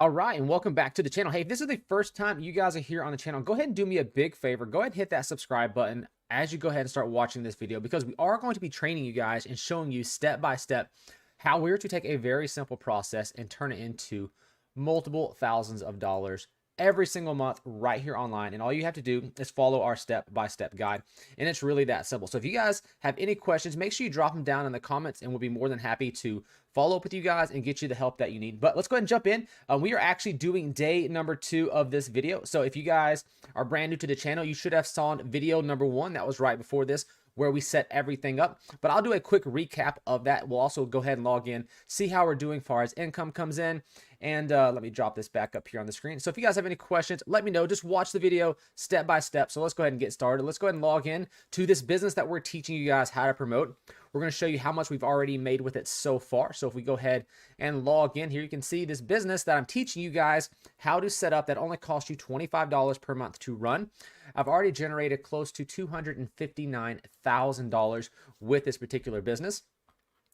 All right, and welcome back to the channel. Hey, if this is the first time you guys are here on the channel, go ahead and do me a big favor. Go ahead and hit that subscribe button as you go ahead and start watching this video, because we are going to be training you guys and showing you step by step how we're to take a very simple process and turn it into multiple thousands of dollars every single month right here online. And all you have to do is follow our step-by-step guide. And it's really that simple. So if you guys have any questions, make sure you drop them down in the comments and we'll be more than happy to follow up with you guys and get you the help that you need. But let's go ahead and jump in. We are actually doing day number 2 of this video. So if you guys are brand new to the channel, you should have saw video number 1 that was right before this, where we set everything up. But I'll do a quick recap of that. We'll also go ahead and log in, see how we're doing as far as income comes in. And let me drop this back up here on the screen. So if you guys have any questions, let me know. Just watch the video step by step. So let's go ahead and get started. Let's go ahead and log in to this business that we're teaching you guys how to promote. We're going to show you how much we've already made with it so far. So if we go ahead and log in here, you can see this business that I'm teaching you guys how to set up that only costs you $25 per month to run. I've already generated close to $259,000 with this particular business.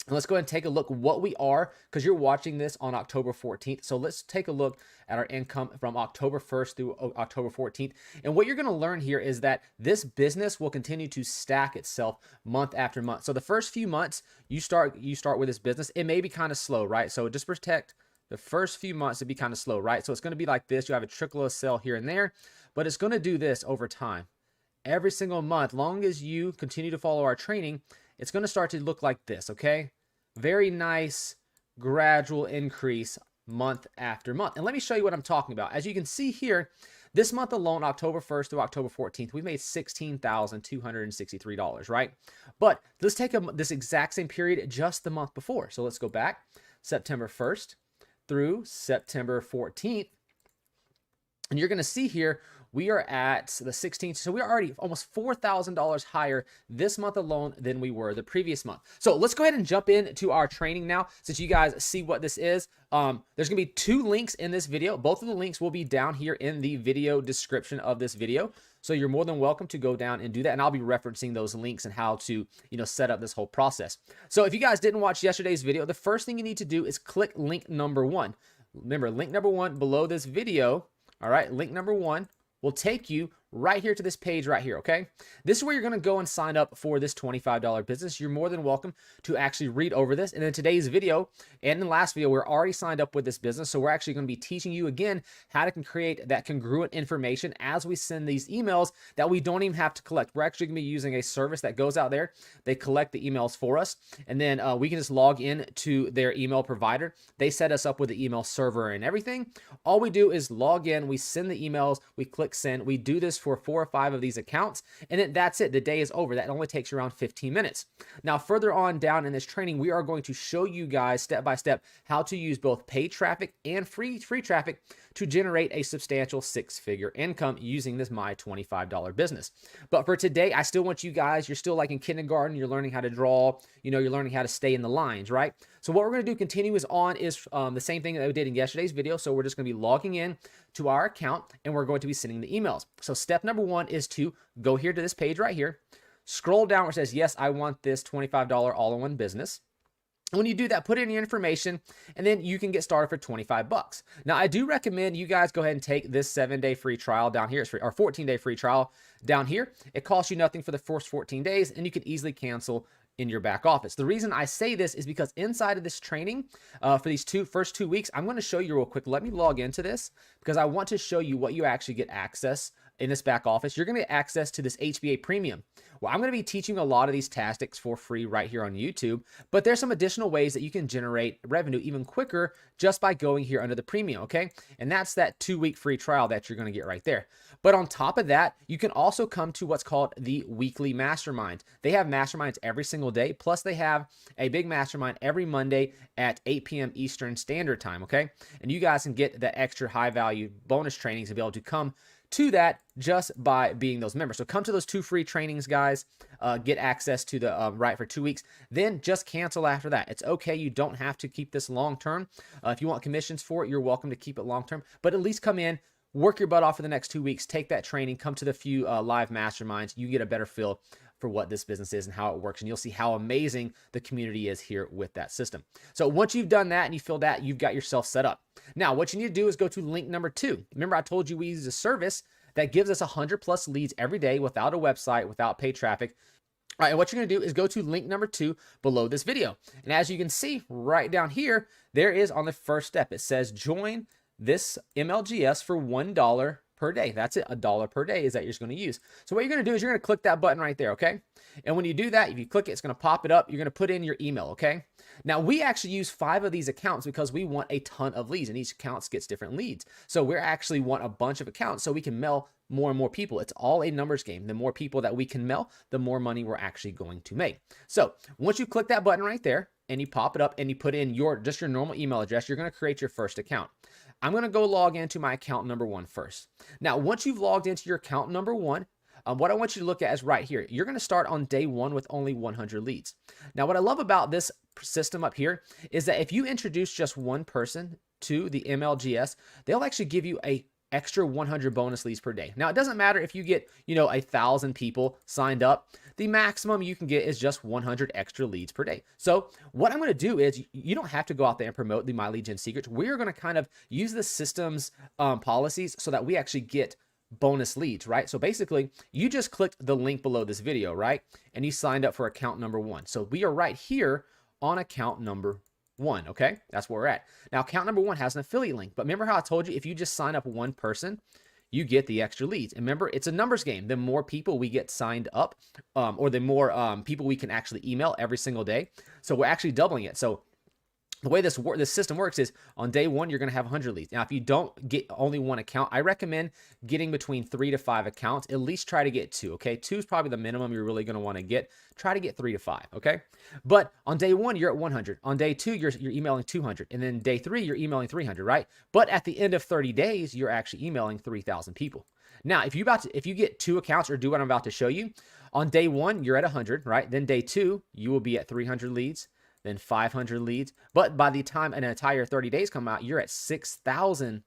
And let's go ahead and take a look what we are, because you're watching this on October 14th. So let's take a look at our income from October 1st through October 14th. And what you're going to learn here is that this business will continue to stack itself month after month. So the first few months you start with this business, it may be kind of slow, right? So just protect the first few months to be kind of slow, right? So it's going to be like this. You have a trickle of sale here and there, but it's going to do this over time. Every single month, long as you continue to follow our training, it's going to start to look like this, okay? Very nice gradual increase month after month. And let me show you what I'm talking about. As you can see here, this month alone, October 1st through October 14th, we made $16,263, right? But let's take this exact same period just the month before. So let's go back, September 1st through September 14th. And you're going to see here, we are at the 16th. So we're already almost $4,000 higher this month alone than we were the previous month. So let's go ahead and jump into our training now, since you guys see what this is. There's going to be 2 links in this video. Both of the links will be down here in the video description of this video. So you're more than welcome to go down and do that. And I'll be referencing those links and how to, set up this whole process. So if you guys didn't watch yesterday's video, the first thing you need to do is click link number 1. Remember, link number 1 below this video. All right, link number 1 will take you right here to this page right here, okay? This is where you're going to go and sign up for this $25 business. You're more than welcome to actually read over this. And in today's video and in the last video, we're already signed up with this business. So we're actually going to be teaching you again how to create that congruent information as we send these emails that we don't even have to collect. We're actually going to be using a service that goes out there. They collect the emails for us, and then we can just log in to their email provider. They set us up with the email server and everything. All we do is log in, we send the emails, we click send. We do this for 4 or 5 of these accounts, and then that's it. The day is over. That only takes you around 15 minutes. Now, further on down in this training, we are going to show you guys step by step how to use both paid traffic and free traffic to generate a substantial 6-figure income using this My $25 business. But for today, I still want you guys, you're still like in kindergarten, you're learning how to draw, you're learning how to stay in the lines, right? So what we're going to do continuous on is the same thing that we did in yesterday's video. So we're just going to be logging in to our account, and we're going to be sending the emails. So step number 1 is to go here to this page right here, scroll down where it says, yes, I want this $25 all-in-one business. And when you do that, put in your information, and then you can get started for 25 bucks. Now, I do recommend you guys go ahead and take this 7-day free trial down here. It's free, or 14-day free trial down here. It costs you nothing for the first 14 days, and you can easily cancel in your back office. The reason I say this is because inside of this training, for these first 2 weeks, I'm going to show you real quick. Let me log into this, because I want to show you what you actually get access in this back office. You're going to get access to this HBA Premium. Well, I'm going to be teaching a lot of these tactics for free right here on YouTube, but there's some additional ways that you can generate revenue even quicker just by going here under the premium, okay? And that's that 2-week free trial that you're going to get right there. But on top of that, you can also come to what's called the weekly mastermind. They have masterminds every single day, plus they have a big mastermind every Monday at 8 p.m. Eastern Standard Time, okay? And you guys can get the extra high value bonus trainings and be able to come to that just by being those members. So come to those 2 free trainings, guys. Get access to the right for 2 weeks. Then just cancel after that. It's okay. You don't have to keep this long term. If you want commissions for it, you're welcome to keep it long term. But at least come in, work your butt off for the next 2 weeks, take that training, come to the few live masterminds. You get a better feel for what this business is and how it works. And you'll see how amazing the community is here with that system. So once you've done that and you feel that, you've got yourself set up. Now, what you need to do is go to link number 2. Remember, I told you we use a service that gives us 100+ leads every day without a website, without paid traffic. All right, and what you're going to do is go to link number 2 below this video. And as you can see right down here, there is on the first step, it says join this MLGS for $1 per day. That's it. $1 per day is that you're just going to use. So what you're going to do is you're going to click that button right there. Okay. And when you do that, if you click it, it's going to pop it up. You're going to put in your email. Okay. Now we actually use 5 of these accounts because we want a ton of leads, and each account gets different leads. So we actually want a bunch of accounts so we can mail more and more people. It's all a numbers game. The more people that we can mail, the more money we're actually going to make. So once you click that button right there and you pop it up and you put in just your normal email address, you're going to create your first account. I'm going to go log into my account number 1 first. Now, once you've logged into your account number 1, what I want you to look at is right here. You're going to start on day 1 with only 100 leads. Now, what I love about this system up here is that if you introduce just one person to the MLGS, they'll actually give you a extra 100 bonus leads per day. Now, it doesn't matter if you get, 1,000 people signed up. The maximum you can get is just 100 extra leads per day. So what I'm going to do is you don't have to go out there and promote the My Lead Gen Secrets. We're going to kind of use the system's policies so that we actually get bonus leads, right? So basically, you just clicked the link below this video, right? And you signed up for account number 1. So we are right here on account number 1, okay? That's where we're at. Now, account number 1 has an affiliate link, but remember how I told you if you just sign up one person, you get the extra leads. And remember, it's a numbers game. The more people we get signed up, or the more people we can actually email every single day. So we're actually doubling it. So the way this system works is on day 1, you're going to have 100 leads. Now, if you don't get only one account, I recommend getting between 3 to 5 accounts. At least try to get 2, okay? 2 is probably the minimum you're really going to want to get. Try to get 3 to 5, okay? But on day 1, you're at 100. On day 2, you're emailing 200. And then day 3, you're emailing 300, right? But at the end of 30 days, you're actually emailing 3,000 people. Now, if you get 2 accounts or do what I'm about to show you, on day 1, you're at 100, right? Then day 2, you will be at 300 leads. Then 500 leads. But by the time an entire 30 days come out, you're at 6,000.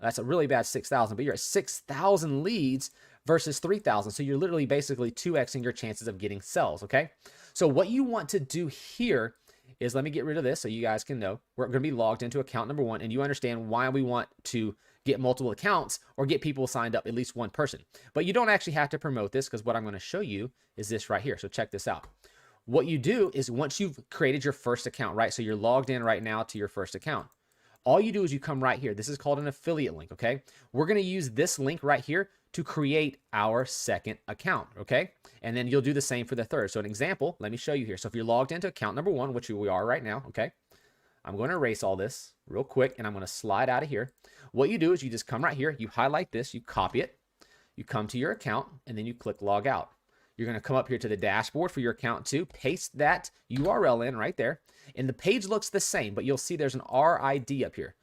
That's a really bad 6,000, but you're at 6,000 leads versus 3,000. So you're literally basically 2xing your chances of getting sales, okay? So what you want to do here is, let me get rid of this so you guys can know. We're going to be logged into account number 1, and you understand why we want to get multiple accounts or get people signed up, at least one person. But you don't actually have to promote this, because what I'm going to show you is this right here. So check this out. What you do is once you've created your first account, right? So you're logged in right now to your first account. All you do is you come right here. This is called an affiliate link, okay? We're going to use this link right here to create our second account, okay? And then you'll do the same for the third. So an example, let me show you here. So if you're logged into account number 1, which we are right now, okay? I'm going to erase all this real quick, and I'm going to slide out of here. What you do is you just come right here, you highlight this, you copy it, you come to your account, and then you click log out. You're going to come up here to the dashboard for your account 2, paste that URL in right there, and the page looks the same, but you'll see there's an RID up here.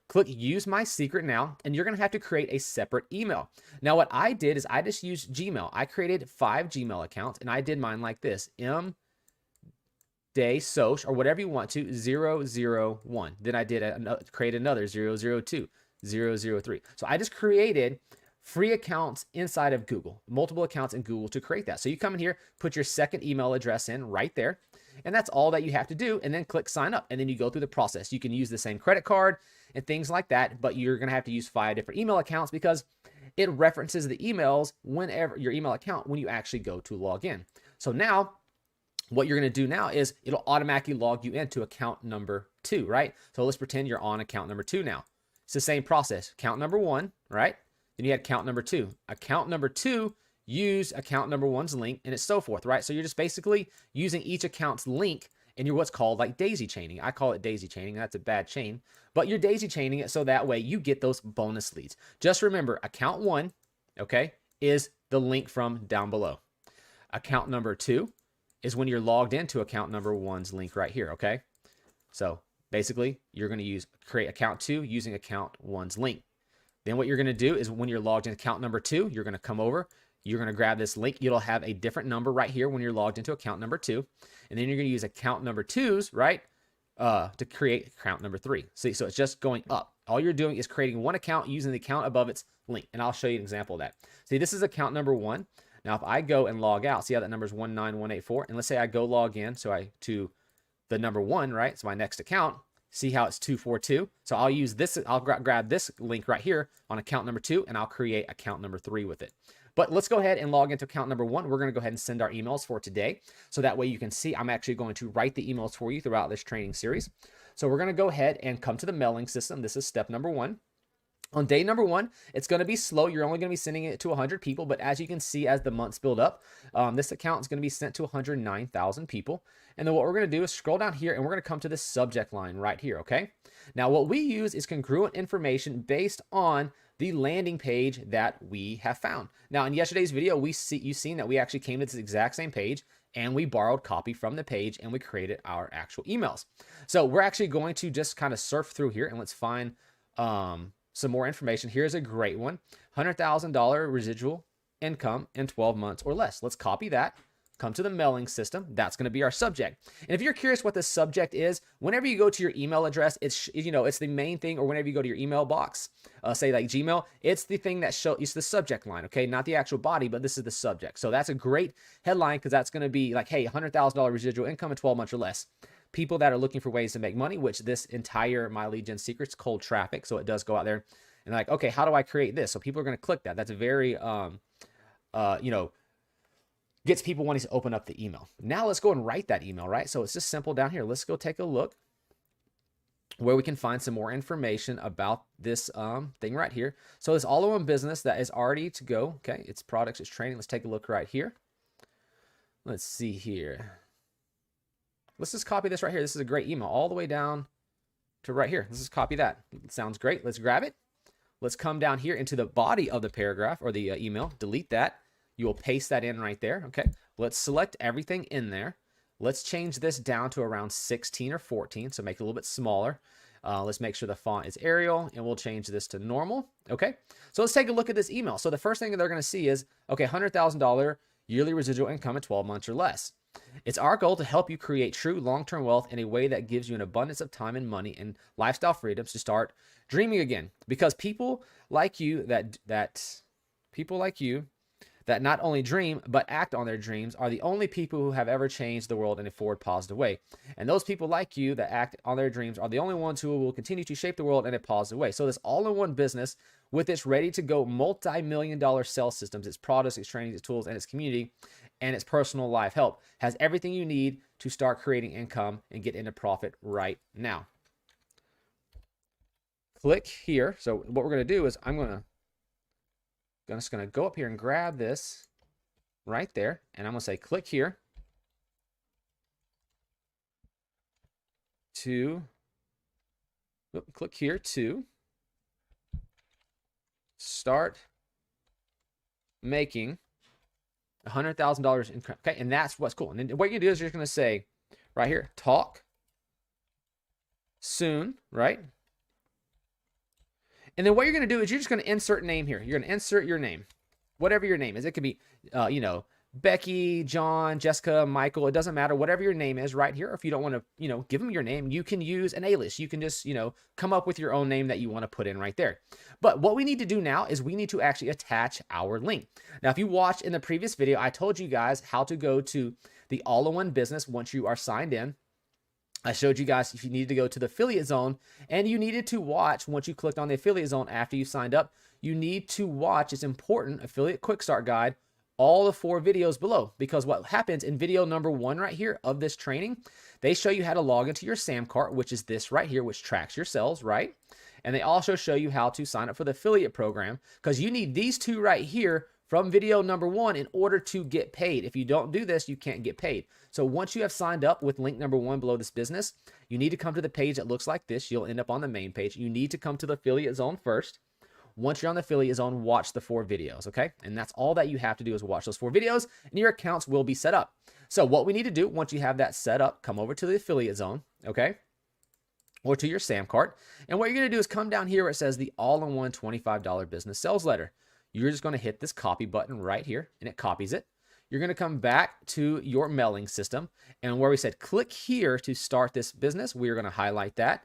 Click use my secret now, and you're going to have to create a separate email. Now, what I did is I just used Gmail. I created 5 Gmail accounts, and I did mine like this, mdaysoch, or whatever you want to, 001. Then I did create another 002, 003. So I just created free accounts inside of Google, multiple accounts in Google to create that. So you come in here, put your second email address in right there, and that's all that you have to do, and then click sign up, and then you go through the process. You can use the same credit card and things like that, but you're going to have to use 5 different email accounts because it references the emails whenever your email account when you actually go to log in. So now what you're going to do now is it'll automatically log you into account number 2, right? So let's pretend you're on account number 2 now. It's the same process. Account number 1, right? Then you had account number 2. Account number 2, use account number 1's link, and it's so forth, right? So you're just basically using each account's link, and you're what's called like daisy chaining. I call it daisy chaining. That's a bad chain, but you're daisy chaining it so that way you get those bonus leads. Just remember, account 1, okay, is the link from down below. Account number 2 is when you're logged into account number 1's link right here, okay? So basically, you're going to create account 2 using account 1's link. Then what you're going to do is when you're logged in account number 2, you're going to come over, you're going to grab this link. It'll have a different number right here when you're logged into account number 2. And then you're going to use account number 2's, right, to create account number 3. See, so it's just going up. All you're doing is creating one account using the account above its link. And I'll show you an example of that. See, this is account number 1. Now, if I go and log out, see how that number is 19184, and let's say I go log in, so to the number 1, right? So my next account, see how it's 242. So I'll use this, I'll grab this link right here on account number 2, and I'll create account number 3 with it. But let's go ahead and log into account number 1. We're going to go ahead and send our emails for today. So that way you can see I'm actually going to write the emails for you throughout this training series. So we're going to go ahead and come to the mailing system. This is step number 1. On day number 1, it's going to be slow. You're only going to be sending it to 100 people. But as you can see, as the months build up, this account is going to be sent to 109,000 people. And then what we're going to do is scroll down here, and we're going to come to this subject line right here, okay? Now, what we use is congruent information based on the landing page that we have found. Now, in yesterday's video, you've seen that we actually came to this exact same page, and we borrowed copy from the page, and we created our actual emails. So we're actually going to just kind of surf through here, and let's find some more information. Here's a great one. $100,000 residual income in 12 months or less. Let's copy that. Come to the mailing system. That's going to be our subject. And if you're curious what the subject is, whenever you go to your email address, it's the main thing, or whenever you go to your email box, say like Gmail, it's the thing that it's the subject line, okay? Not the actual body, but this is the subject. So that's a great headline, because that's going to be like, hey, $100,000 residual income in 12 months or less. People that are looking for ways to make money, which this entire My Lead Gen Secrets cold traffic. So it does go out there and like, okay, how do I create this? So people are going to click that. That's very, gets people wanting to open up the email. Now let's go and write that email, right? So it's just simple down here. Let's go take a look where we can find some more information about this thing right here. So this all-in-one business that is already to go. Okay, it's products, it's training. Let's take a look right here. Let's see here. Let's just copy this right here. This is a great email all the way down to right here. Let's just copy that. It sounds great. Let's grab it. Let's come down here into the body of the paragraph or the email. Delete that. You will paste that in right there. Okay. Let's select everything in there. Let's change this down to around 16 or 14. So make it a little bit smaller. Let's make sure the font is Arial, and we'll change this to normal. Okay. So let's take a look at this email. So the first thing they're going to see is, okay, $100,000 yearly residual income in 12 months or less. It's our goal to help you create true long-term wealth in a way that gives you an abundance of time and money and lifestyle freedoms to start dreaming again. Because people like you that not only dream but act on their dreams are the only people who have ever changed the world in a forward positive way. And those people like you that act on their dreams are the only ones who will continue to shape the world in a positive way. So this all-in-one business with its ready-to-go multi-million-dollar sales systems, its products, its trainings, its tools, and its community, and its personal life help has everything you need to start creating income and get into profit right now. Click here. So what we're going to do is I'm just going to go up here and grab this right there, and I'm going to say click here to start making $100,000 income. Okay, and that's what's cool. And then what you're gonna do is you're gonna say right here, talk soon, right? And then what you're gonna do is you're just gonna insert name here. You're gonna insert your name, whatever your name is. It could be, Becky, John, Jessica, Michael. It doesn't matter. Whatever your name is right here. Or if you don't want to, give them your name, you can use an alias. You can just, come up with your own name that you want to put in right there. But what we need to do now is we need to actually attach our link. Now, if you watched in the previous video, I told you guys how to go to the all-in-one business once you are signed in. I showed you guys if you needed to go to the affiliate zone, and you needed to watch once you clicked on the affiliate zone after you signed up. You need to watch, it's important, affiliate quick start guide, all the 4 videos below, because what happens in video number 1 right here of this training, they show you how to log into your SAM cart, which is this right here, which tracks your sales, right? And they also show you how to sign up for the affiliate program, because you need these 2 right here from video number 1 in order to get paid. If you don't do this, you can't get paid. So once you have signed up with link number 1 below this business, you need to come to the page that looks like this. You'll end up on the main page. You need to come to the affiliate zone first. Once you're on the affiliate zone, watch the 4 videos, okay? And that's all that you have to do is watch those 4 videos, and your accounts will be set up. So what we need to do, once you have that set up, come over to the affiliate zone, okay? Or to your SAM cart. And what you're going to do is come down here where it says the all-in-one $25 business sales letter. You're just going to hit this copy button right here, and it copies it. You're going to come back to your mailing system, and where we said click here to start this business, we're going to highlight that.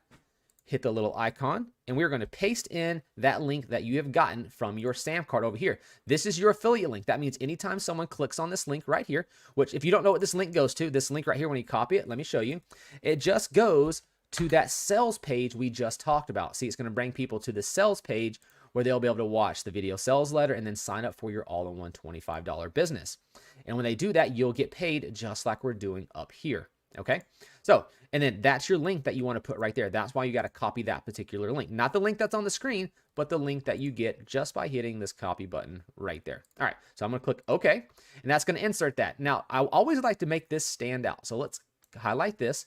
hit the little icon, and we're going to paste in that link that you have gotten from your SAM card over here. This is your affiliate link. That means anytime someone clicks on this link right here, which if you don't know what this link goes to, this link right here, when you copy it, let me show you, it just goes to that sales page we just talked about. See, it's going to bring people to the sales page where they'll be able to watch the video sales letter and then sign up for your all-in-one $25 business. And when they do that, you'll get paid just like we're doing up here. Okay, so, and then that's your link that you want to put right there. That's why you got to copy that particular link, not the link that's on the screen, but the link that you get just by hitting this copy button right there. All right, so I'm going to click OK, and that's going to insert that. Now, I always like to make this stand out. So let's highlight this.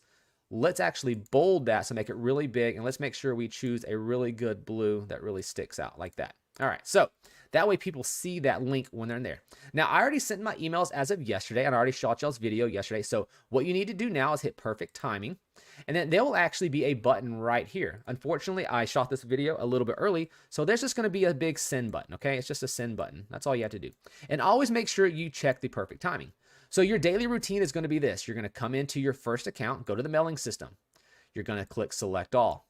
Let's actually bold that, so make it really big, and let's make sure we choose a really good blue that really sticks out like that. All right, so that way people see that link when they're in there. Now, I already sent my emails as of yesterday, and I already shot y'all's video yesterday. So what you need to do now is hit perfect timing, and then there will actually be a button right here. Unfortunately, I shot this video a little bit early, so there's just going to be a big send button, okay? It's just a send button. That's all you have to do. And always make sure you check the perfect timing. So your daily routine is going to be this. You're going to come into your first account, go to the mailing system. You're going to click select all.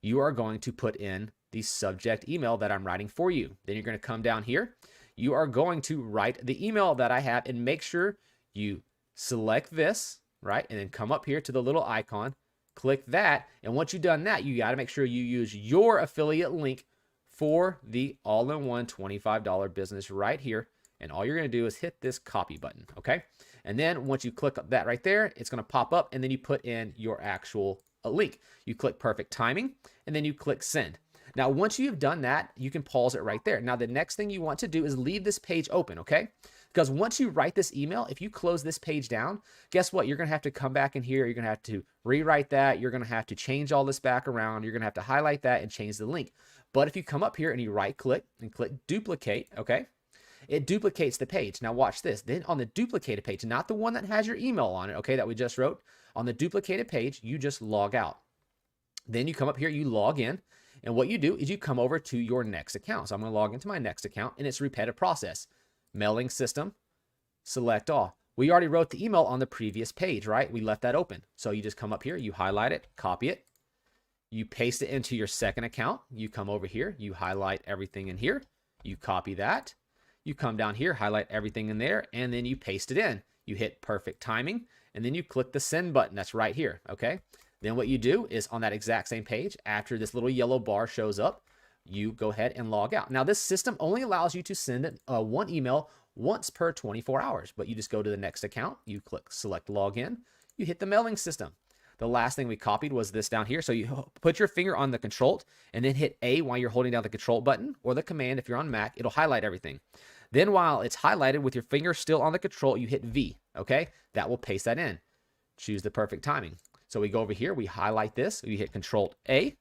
You are going to put in the subject email that I'm writing for you. Then you're going to come down here. You are going to write the email that I have, and make sure you select this, right? And then come up here to the little icon, click that. And once you've done that, you got to make sure you use your affiliate link for the all-in-one $25 business right here. And all you're going to do is hit this copy button, okay? And then once you click that right there, it's going to pop up, and then you put in your actual link. You click perfect timing, and then you click send. Now, once you've done that, you can pause it right there. Now, the next thing you want to do is leave this page open, okay? Because once you write this email, if you close this page down, guess what? You're going to have to come back in here. You're going to have to rewrite that. You're going to have to change all this back around. You're going to have to highlight that and change the link. But if you come up here and you right click and click duplicate, okay? It duplicates the page. Now watch this. Then on the duplicated page, not the one that has your email on it, okay, that we just wrote, on the duplicated page, you just log out. Then you come up here, you log in, and what you do is you come over to your next account. So I'm going to log into my next account, and it's a repetitive process. Mailing system, select all. We already wrote the email on the previous page, right? We left that open. So you just come up here, you highlight it, copy it, you paste it into your second account. You come over here, you highlight everything in here, you copy that. You come down here, highlight everything in there, and then you paste it in. You hit perfect timing, and then you click the send button. That's right here, okay? Then what you do is on that exact same page, after this little yellow bar shows up, you go ahead and log out. Now, this system only allows you to send one email once per 24 hours, but you just go to the next account, you click select login, you hit the mailing system. The last thing we copied was this down here. So you put your finger on the control and then hit A while you're holding down the control button, or the command if you're on Mac, it'll highlight everything. Then while it's highlighted with your finger still on the control, you hit V, okay? That will paste that in. Choose the perfect timing. So we go over here, we highlight this, you hit Control A,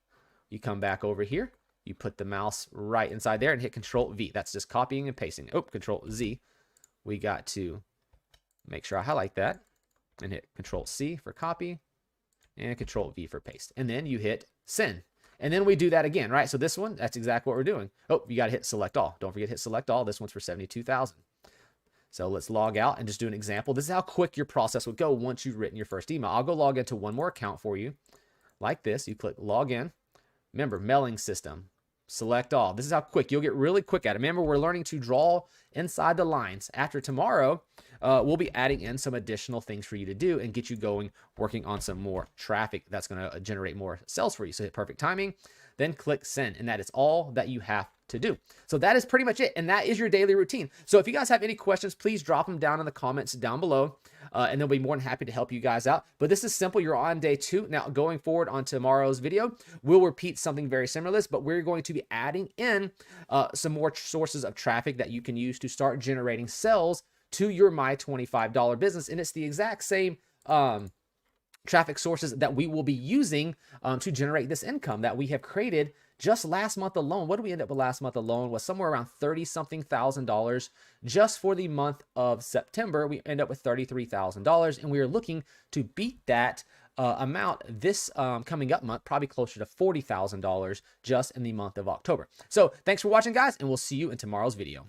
you come back over here, you put the mouse right inside there and hit Control V. That's just copying and pasting. Oh, Control Z. We got to make sure I highlight that and hit Control C for copy and Control V for paste. And then you hit send. And then we do that again, right? So this one, that's exactly what we're doing. Oh, you got to hit select all. Don't forget to hit select all. This one's for 72,000. So let's log out and just do an example. This is how quick your process would go once you've written your first email. I'll go log into one more account for you like this. You click log in. Remember, mailing system, select all. This is how quick. You'll get really quick at it. Remember, we're learning to draw inside the lines. After tomorrow, we'll be adding in some additional things for you to do and get you going, working on some more traffic that's going to generate more sales for you. So hit perfect timing, then click send, and that is all that you have to do. So that is pretty much it, and that is your daily routine. So if you guys have any questions, please drop them down in the comments down below, and they'll be more than happy to help you guys out. But this is simple. You're on day 2. Now, going forward on tomorrow's video, we'll repeat something very similar to this, but we're going to be adding in some more sources of traffic that you can use to start generating sales to your My $25 business. And it's the exact same traffic sources that we will be using to generate this income that we have created just last month alone. What did we end up with last month alone? Was somewhere around $30-something thousand just for the month of September. We end up with $33,000, and we are looking to beat that amount this coming up month, probably closer to $40,000 just in the month of October. So thanks for watching, guys, and we'll see you in tomorrow's video.